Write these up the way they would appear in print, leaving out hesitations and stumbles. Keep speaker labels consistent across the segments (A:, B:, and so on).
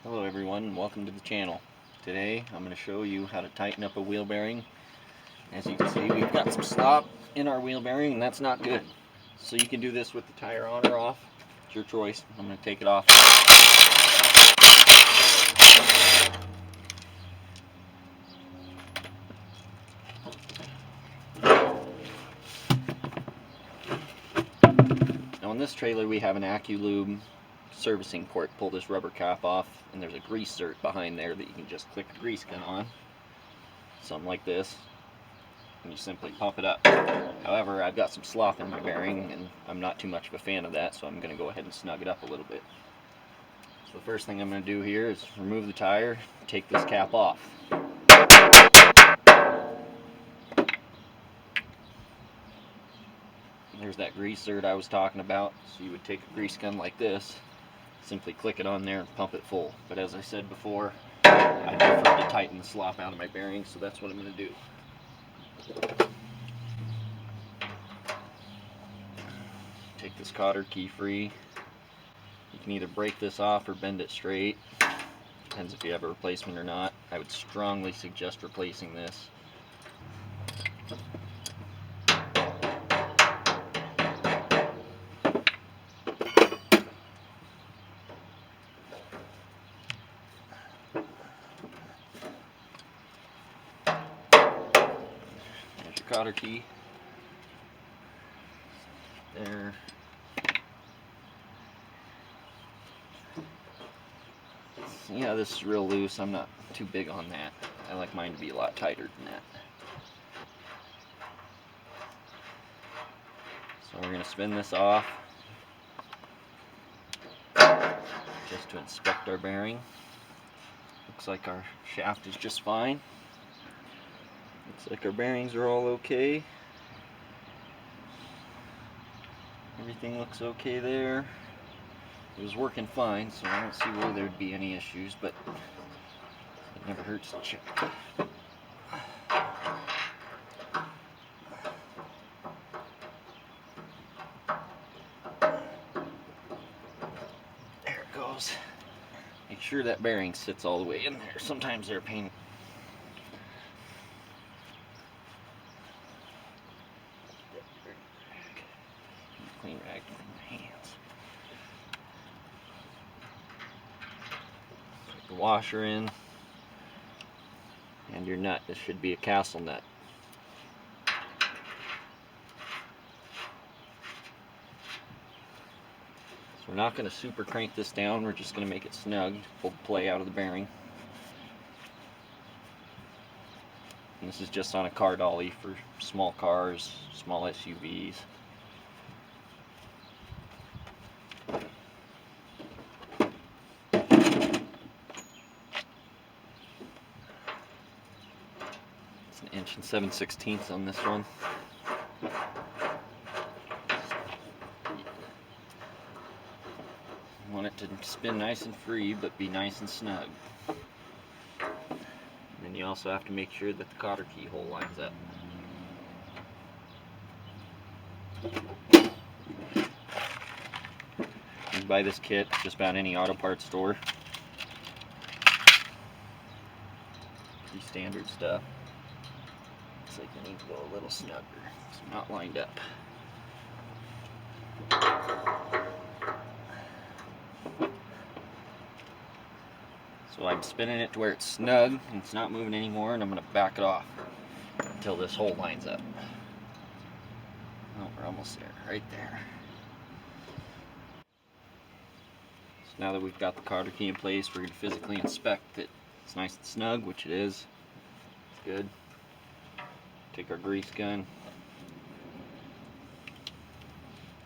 A: Hello everyone, welcome to the channel. Today I'm going to show you how to tighten up a wheel bearing. As you can see, we've got some slop in our wheel bearing and that's not good. So you can do this with the tire on or off. It's your choice. I'm going to take it off. Now in this trailer we have an AccuLube servicing port. Pull this rubber cap off and there's a grease zert behind there that you can just click the grease gun on. Something like this. And you simply pump it up. However, I've got some slop in my bearing and I'm not too much of a fan of that, so I'm going to go ahead and snug it up a little bit. So the first thing I'm going to do here is remove the tire, take this cap off. There's that grease zert I was talking about. So you would take a grease gun like this, simply click it on there and pump it full. But as I said before, I prefer to tighten the slop out of my bearings, so that's what I'm going to do. Take this cotter key free. You can either break this off or bend it straight. Depends if you have a replacement or not. I would strongly suggest replacing this. There's your cotter key. There. Yeah, this is real loose. I'm not too big on that. I like mine to be a lot tighter than that. So we're going to spin this off just to inspect our bearing. Looks like our shaft is just fine. Looks like our bearings are all okay. Everything looks okay there. It was working fine, so I don't see where there'd be any issues, but it never hurts to check. There it goes. Make sure that bearing sits all the way in there. Sometimes they're a pain. Clean rag, clean my hands. Put the washer in. And your nut. This should be a Castle nut. So we're not going to super crank this down. We're just going to make it snug. Pull the play out of the bearing. And this is just on a car dolly for small cars, small SUVs. It's 1 inch and 7/16 on this one. You want it to spin nice and free, but be nice and snug. And then you also have to make sure that the cotter key hole lines up. You can buy this kit at just about any auto parts store. Pretty standard stuff. Looks like I need to go a little snugger. It's not lined up. So I'm spinning it to where it's snug and it's not moving anymore, and I'm going to back it off until this hole lines up. Oh, we're almost there, right there. So now that we've got the cotter key in place, we're going to physically inspect that it's nice and snug, which it is. It's good. Take our grease gun.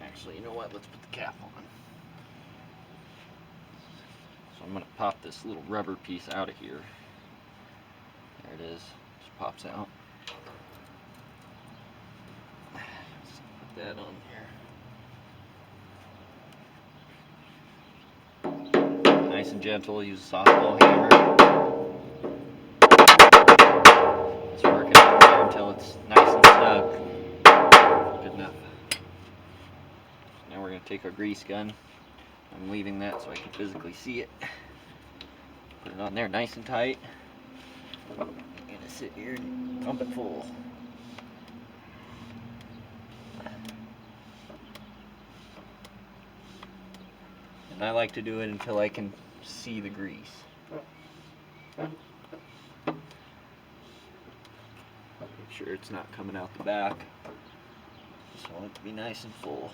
A: Actually, you know what? Let's put the cap on. So I'm going to pop this little rubber piece out of here. There it is. Just pops out. Just put that on here. Nice and gentle. Use a softball hammer. Just work it out there until it's nice and snug. Good enough. Now we're going to take our grease gun. I'm leaving that so I can physically see it. Put it on there nice and tight. I'm gonna sit here and pump it full. And I like to do it until I can see the grease. Make sure it's not coming out the back. Just want it to be nice and full.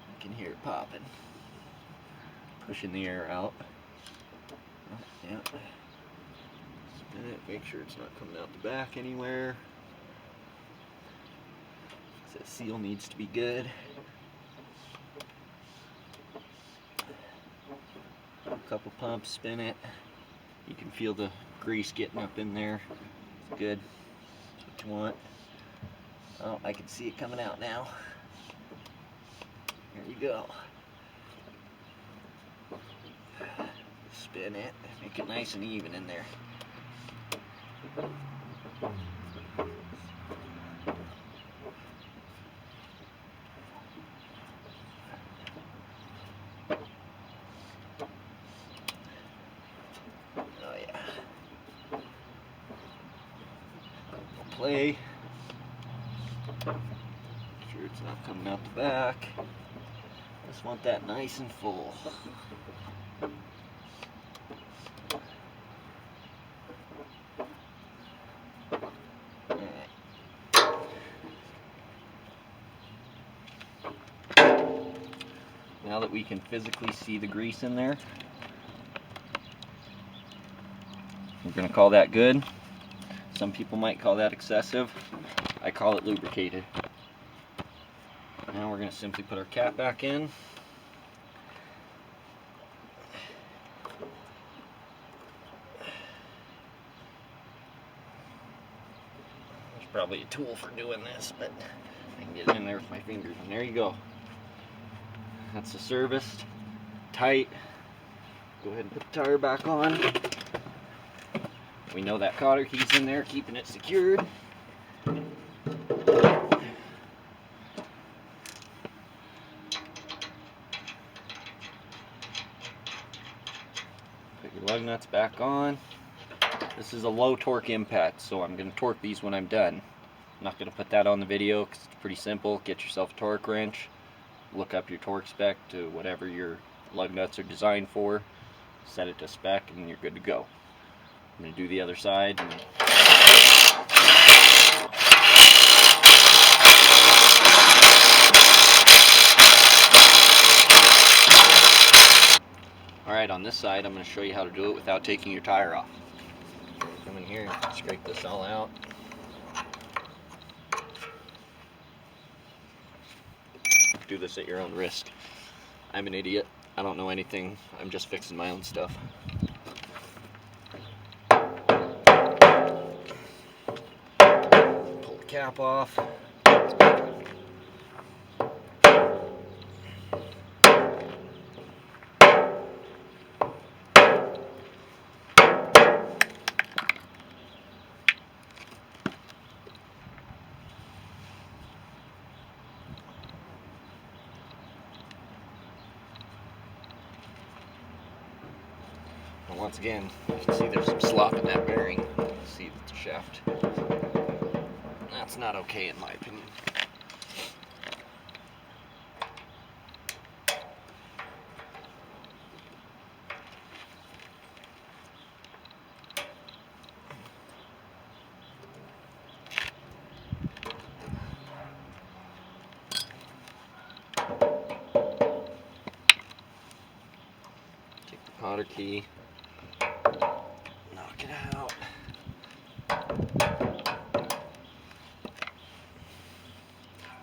A: You can hear it popping. Pushing the air out. Yeah. Spin it, make sure it's not coming out the back anywhere. That seal needs to be good. A couple pumps, spin it. You can feel the grease getting up in there. It's good. That's what you want. Oh, I can see it coming out now. There you go. Spin it. Make it nice and even in there. Oh yeah. Play. Make sure it's not coming out the back. Just want that nice and full. Now that we can physically see the grease in there, we're going to call that good. Some people might call that excessive. I call it lubricated. Now we're going to simply put our cap back in. There's probably a tool for doing this, but I can get it in there with my fingers, and there you go. That's the serviced, tight. Go ahead and put the tire back on. We know that cotter key's in there, keeping it secured. Put your lug nuts back on. This is a low torque impact, so I'm going to torque these when I'm done. I'm not going to put that on the video because it's pretty simple. Get yourself a torque wrench. Look up your torque spec to whatever your lug nuts are designed for. Set it to spec and you're good to go. I'm going to do the other side. Alright, on this side I'm going to show you how to do it without taking your tire off. Come in here and scrape this all out. Do this at your own risk. I'm an idiot. I don't know anything. I'm just fixing my own stuff. Pull the cap off. And once again, you can see there's some slop in that bearing. See the shaft. That's not okay in my opinion. Take the cotter key. Knock it out.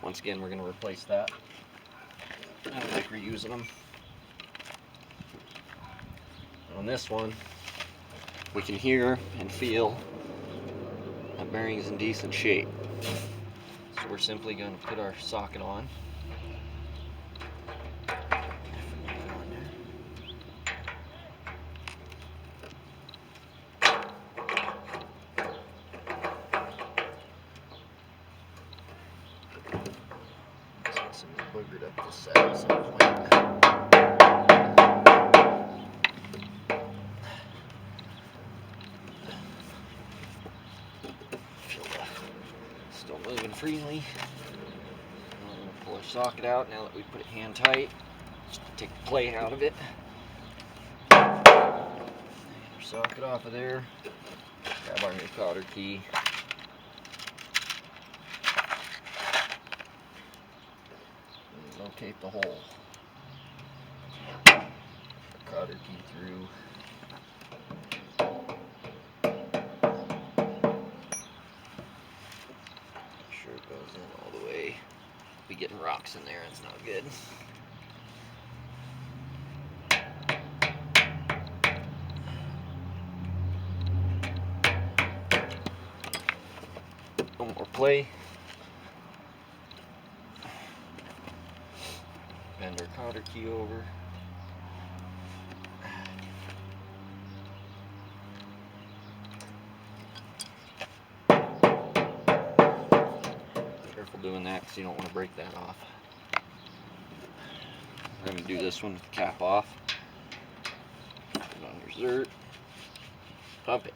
A: Once again, we're going to replace that. I don't like reusing them. On this one, we can hear and feel that bearing is in decent shape. So we're simply going to put our socket on. boogered up this side at some point. Still moving freely. I'm going to pull our socket out now that we put it hand tight. Just to take the play out of it. Get our socket off of there. Grab our new cotter key. And locate the hole. Our cotter key through. Make sure it goes in all the way. Be getting rocks in there, it's not good. One more play. Bend our cotter key over. Careful doing that because you don't want to break that off. We're going to do this one with the cap off. Put it on your zert. Pump it.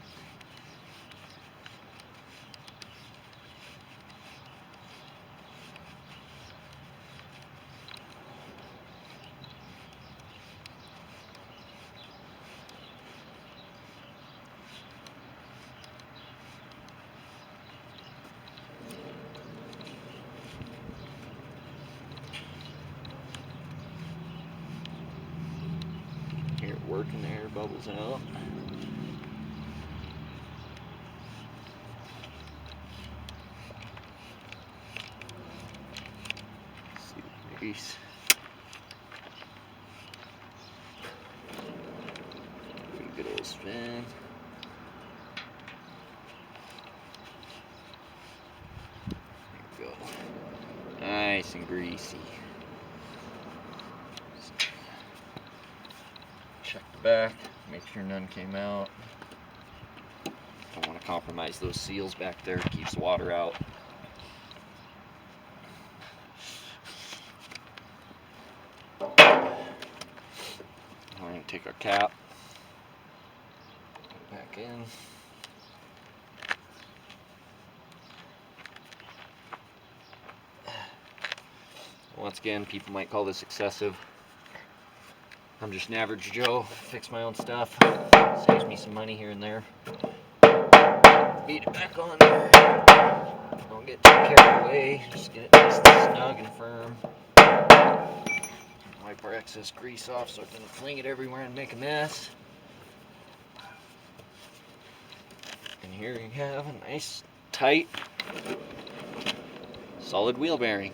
A: Hear it working, the air bubbles out. See the grease. Good old spin. There we go. Nice and greasy. Check the back, make sure none came out. Don't want to compromise those seals back there, it keeps water out. We're going to take our cap, put it back in. Once again, people might call this excessive. I'm just an average Joe, fix my own stuff, saves me some money here and there. Beat it back on there. Don't get too carried away, just get it nice and snug and firm. Wipe our excess grease off so it doesn't fling it everywhere and make a mess. And here you have a nice, tight, solid wheel bearing.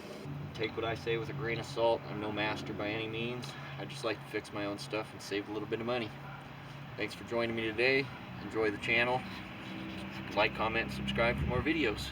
A: Take what I say with a grain of salt. I'm no master by any means. I just like to fix my own stuff and save a little bit of money. Thanks for joining me today. Enjoy the channel. Like, comment, and subscribe for more videos.